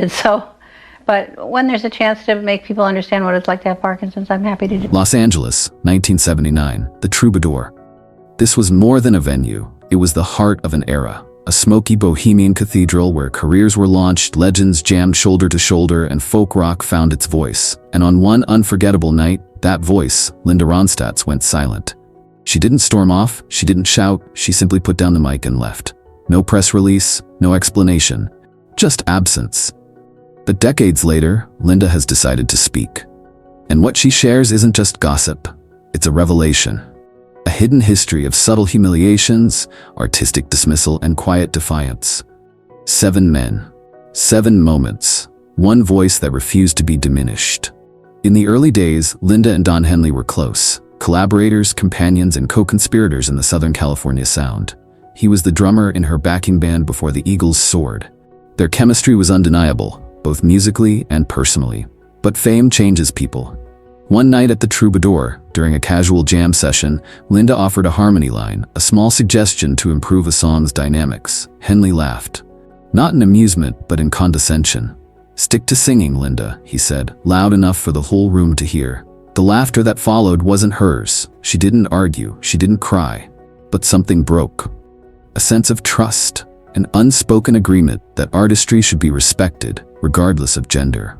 So, but when there's a chance to make people understand what it's like to have Parkinson's, I'm happy to do it. Los Angeles, 1979, the Troubadour. This was more than a venue. It was the heart of an era. A smoky bohemian cathedral where careers were launched, legends jammed shoulder to shoulder, and folk rock found its voice. And on one unforgettable night, that voice, Linda Ronstadt's, went silent. She didn't storm off, she didn't shout, she simply put down the mic and left. No press release, no explanation, just absence. But decades later, Linda has decided to speak. And what she shares isn't just gossip, it's a revelation. A hidden history of subtle humiliations, artistic dismissal, and quiet defiance. 7 men, 7 moments, one voice that refused to be diminished. In the early days, Linda and Don Henley were close, collaborators, companions, and co-conspirators in the Southern California sound. He was the drummer in her backing band before the Eagles soared. Their chemistry was undeniable, both musically and personally. But fame changes people. One night at the Troubadour, during a casual jam session, Linda offered a harmony line, a small suggestion to improve a song's dynamics. Henley laughed. Not in amusement, but in condescension. "Stick to singing, Linda," he said, loud enough for the whole room to hear. The laughter that followed wasn't hers. She didn't argue, she didn't cry. But something broke. A sense of trust, an unspoken agreement that artistry should be respected, regardless of gender.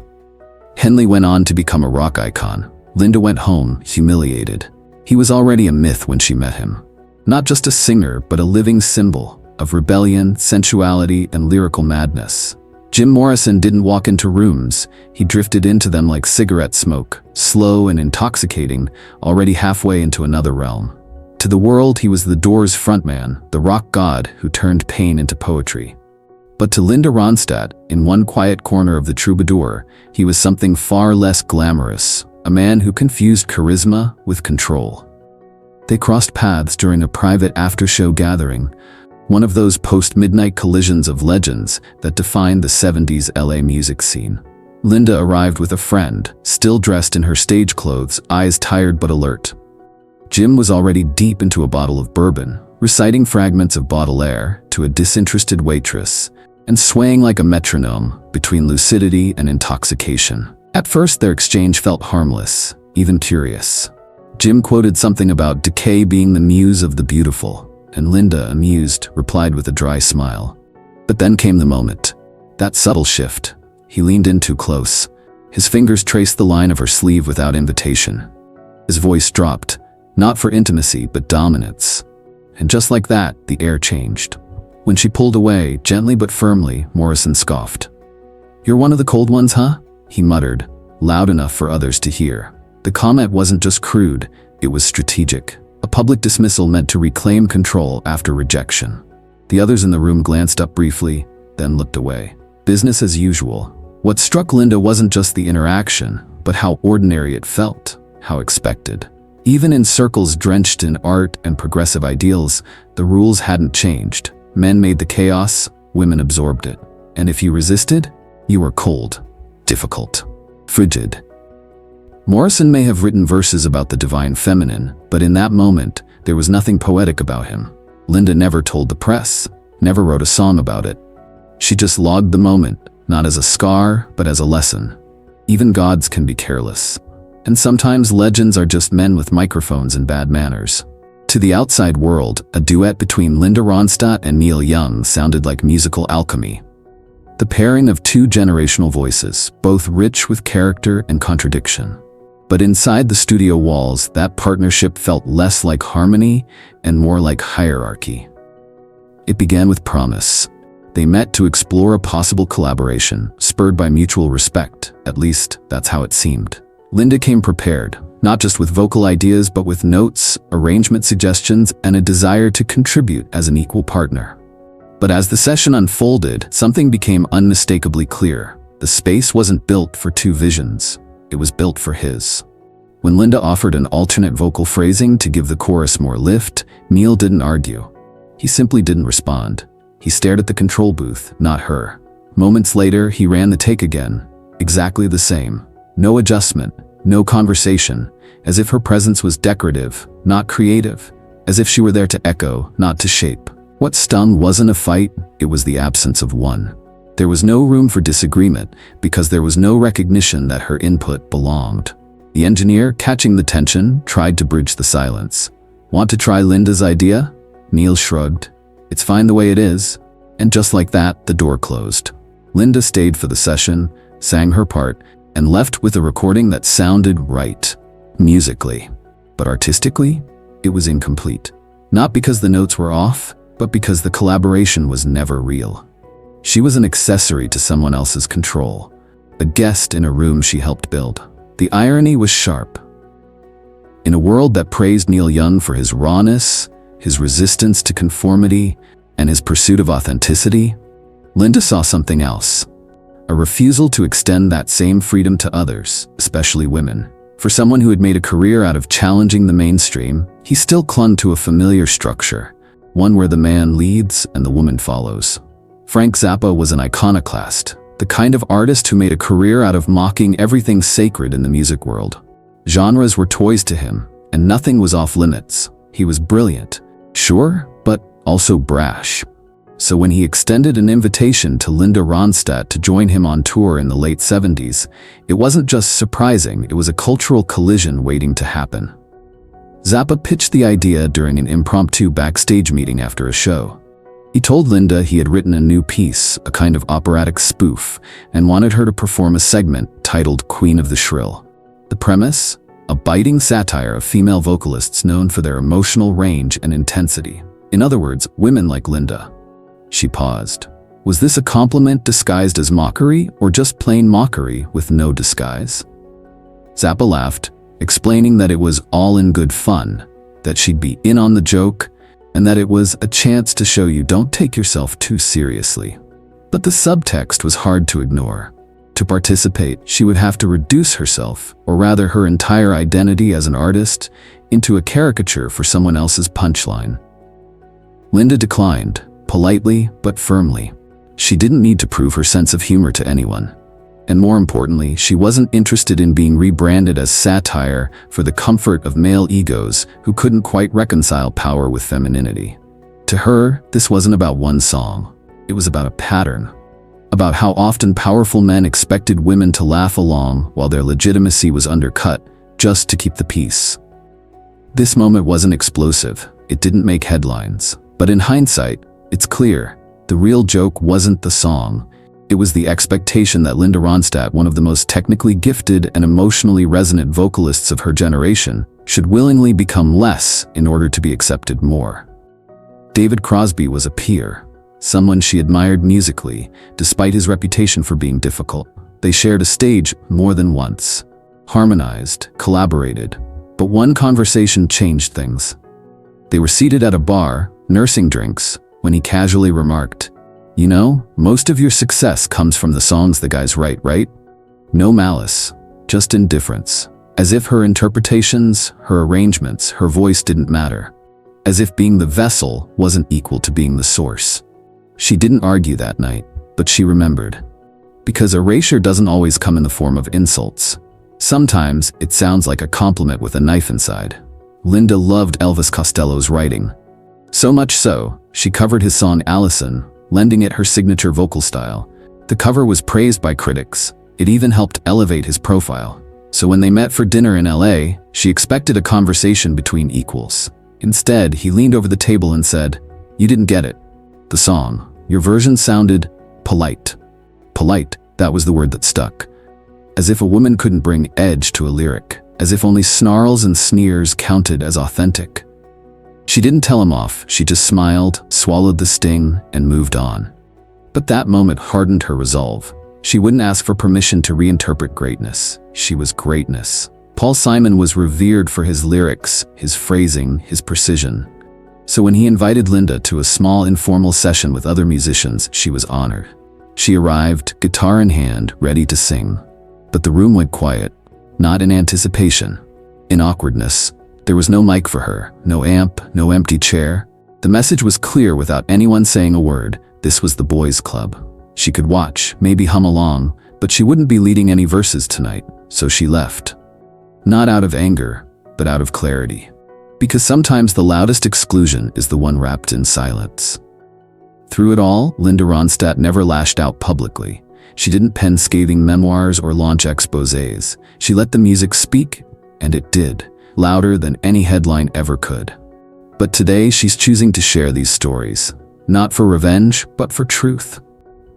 Henley went on to become a rock icon. Linda went home, humiliated. He was already a myth when she met him. Not just a singer, but a living symbol of rebellion, sensuality, and lyrical madness. Jim Morrison didn't walk into rooms, he drifted into them like cigarette smoke, slow and intoxicating, already halfway into another realm. To the world, he was the Doors' frontman, the rock god who turned pain into poetry. But to Linda Ronstadt, in one quiet corner of the Troubadour, he was something far less glamorous, a man who confused charisma with control. They crossed paths during a private after-show gathering, one of those post-midnight collisions of legends that defined the 70s LA music scene. Linda arrived with a friend, still dressed in her stage clothes, eyes tired but alert. Jim was already deep into a bottle of bourbon, reciting fragments of Baudelaire to a disinterested waitress, and swaying like a metronome between lucidity and intoxication. At first, their exchange felt harmless, even curious. Jim quoted something about decay being the muse of the beautiful, and Linda, amused, replied with a dry smile. But then came the moment. That subtle shift. He leaned in too close. His fingers traced the line of her sleeve without invitation. His voice dropped, not for intimacy, but dominance. And just like that, the air changed. When she pulled away, gently but firmly, Morrison scoffed. "You're one of the cold ones, huh?" he muttered, loud enough for others to hear. The comment wasn't just crude, it was strategic. A public dismissal meant to reclaim control after rejection. The others in the room glanced up briefly, then looked away. Business as usual. What struck Linda wasn't just the interaction, but how ordinary it felt, how expected. Even in circles drenched in art and progressive ideals, the rules hadn't changed. Men made the chaos, women absorbed it. And if you resisted, you were cold, difficult, frigid. Morrison may have written verses about the divine feminine, but in that moment, there was nothing poetic about him. Linda never told the press, never wrote a song about it. She just logged the moment, not as a scar, but as a lesson. Even gods can be careless. And sometimes legends are just men with microphones and bad manners. To the outside world, a duet between Linda Ronstadt and Neil Young sounded like musical alchemy. The pairing of 2 generational voices, both rich with character and contradiction. But inside the studio walls, that partnership felt less like harmony and more like hierarchy. It began with promise. They met to explore a possible collaboration, spurred by mutual respect. At least, that's how it seemed. Linda came prepared, not just with vocal ideas, but with notes, arrangement suggestions, and a desire to contribute as an equal partner. But as the session unfolded, something became unmistakably clear. The space wasn't built for 2 visions. It was built for his. When Linda offered an alternate vocal phrasing to give the chorus more lift, Neil didn't argue. He simply didn't respond. He stared at the control booth, not her. Moments later, he ran the take again. Exactly the same. No adjustment, no conversation, as if her presence was decorative, not creative, as if she were there to echo, not to shape. What stung wasn't a fight, it was the absence of one. There was no room for disagreement because there was no recognition that her input belonged. The engineer, catching the tension, tried to bridge the silence. "Want to try Linda's idea?" Neil shrugged. "It's fine the way it is." And just like that, the door closed. Linda stayed for the session, sang her part, and left with a recording that sounded right, musically. But artistically, it was incomplete. Not because the notes were off, but because the collaboration was never real. She was an accessory to someone else's control, a guest in a room she helped build. The irony was sharp. In a world that praised Neil Young for his rawness, his resistance to conformity, and his pursuit of authenticity, Linda saw something else. A refusal to extend that same freedom to others, especially women. For someone who had made a career out of challenging the mainstream, he still clung to a familiar structure, one where the man leads and the woman follows. Frank Zappa was an iconoclast, the kind of artist who made a career out of mocking everything sacred in the music world. Genres were toys to him, and nothing was off limits. He was brilliant, sure, but also brash. So when he extended an invitation to Linda Ronstadt to join him on tour in the late 70s, it wasn't just surprising, it was a cultural collision waiting to happen. Zappa pitched the idea during an impromptu backstage meeting after a show. He told Linda he had written a new piece, a kind of operatic spoof, and wanted her to perform a segment titled Queen of the Shrill. The premise? A biting satire of female vocalists known for their emotional range and intensity. In other words, women like Linda. She paused. Was this a compliment disguised as mockery, or just plain mockery with no disguise? Zappa laughed, explaining that it was all in good fun, that she'd be in on the joke, and that it was a chance to show you don't take yourself too seriously. But the subtext was hard to ignore. To participate, she would have to reduce herself, or rather her entire identity as an artist, into a caricature for someone else's punchline. Linda declined, politely but firmly. She didn't need to prove her sense of humor to anyone. And more importantly, she wasn't interested in being rebranded as satire for the comfort of male egos who couldn't quite reconcile power with femininity. To her, this wasn't about one song. It was about a pattern. About how often powerful men expected women to laugh along while their legitimacy was undercut just to keep the peace. This moment wasn't explosive. It didn't make headlines. But in hindsight, it's clear, the real joke wasn't the song. It was the expectation that Linda Ronstadt, one of the most technically gifted and emotionally resonant vocalists of her generation, should willingly become less in order to be accepted more. David Crosby was a peer, someone she admired musically, despite his reputation for being difficult. They shared a stage more than once, harmonized, collaborated, but one conversation changed things. They were seated at a bar, nursing drinks, when he casually remarked, "You know, most of your success comes from the songs the guys write, right?" No malice, just indifference. As if her interpretations, her arrangements, her voice didn't matter. As if being the vessel wasn't equal to being the source. She didn't argue that night, but she remembered. Because erasure doesn't always come in the form of insults. Sometimes it sounds like a compliment with a knife inside. Linda loved Elvis Costello's writing. So much so, she covered his song Allison, lending it her signature vocal style. The cover was praised by critics. It even helped elevate his profile. So when they met for dinner in LA, she expected a conversation between equals. Instead, he leaned over the table and said, "You didn't get it. The song, your version sounded polite." Polite, that was the word that stuck. As if a woman couldn't bring edge to a lyric. As if only snarls and sneers counted as authentic. She didn't tell him off, she just smiled, swallowed the sting, and moved on. But that moment hardened her resolve. She wouldn't ask for permission to reinterpret greatness. She was greatness. Paul Simon was revered for his lyrics, his phrasing, his precision. So when he invited Linda to a small informal session with other musicians, she was honored. She arrived, guitar in hand, ready to sing. But the room went quiet, not in anticipation, in awkwardness. There was no mic for her, no amp, no empty chair. The message was clear without anyone saying a word. This was the boys' club. She could watch, maybe hum along, but she wouldn't be leading any verses tonight, so she left. Not out of anger, but out of clarity. Because sometimes the loudest exclusion is the one wrapped in silence. Through it all, Linda Ronstadt never lashed out publicly. She didn't pen scathing memoirs or launch exposés. She let the music speak, and it did, louder than any headline ever could. But today, she's choosing to share these stories, not for revenge, but for truth.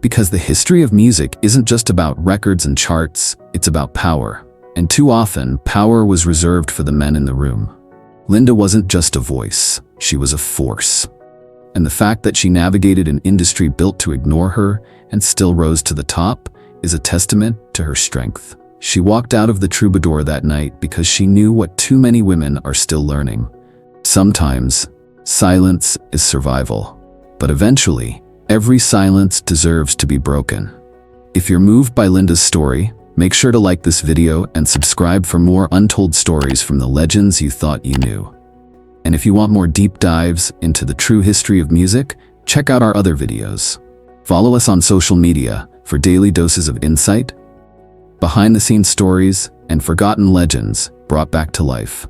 Because the history of music isn't just about records and charts, it's about power. And too often, power was reserved for the men in the room. Linda wasn't just a voice, she was a force. And the fact that she navigated an industry built to ignore her and still rose to the top is a testament to her strength. She walked out of the Troubadour that night because she knew what too many women are still learning. Sometimes, silence is survival. But eventually, every silence deserves to be broken. If you're moved by Linda's story, make sure to like this video and subscribe for more untold stories from the legends you thought you knew. And if you want more deep dives into the true history of music, check out our other videos. Follow us on social media for daily doses of insight, behind-the-scenes stories, and forgotten legends brought back to life.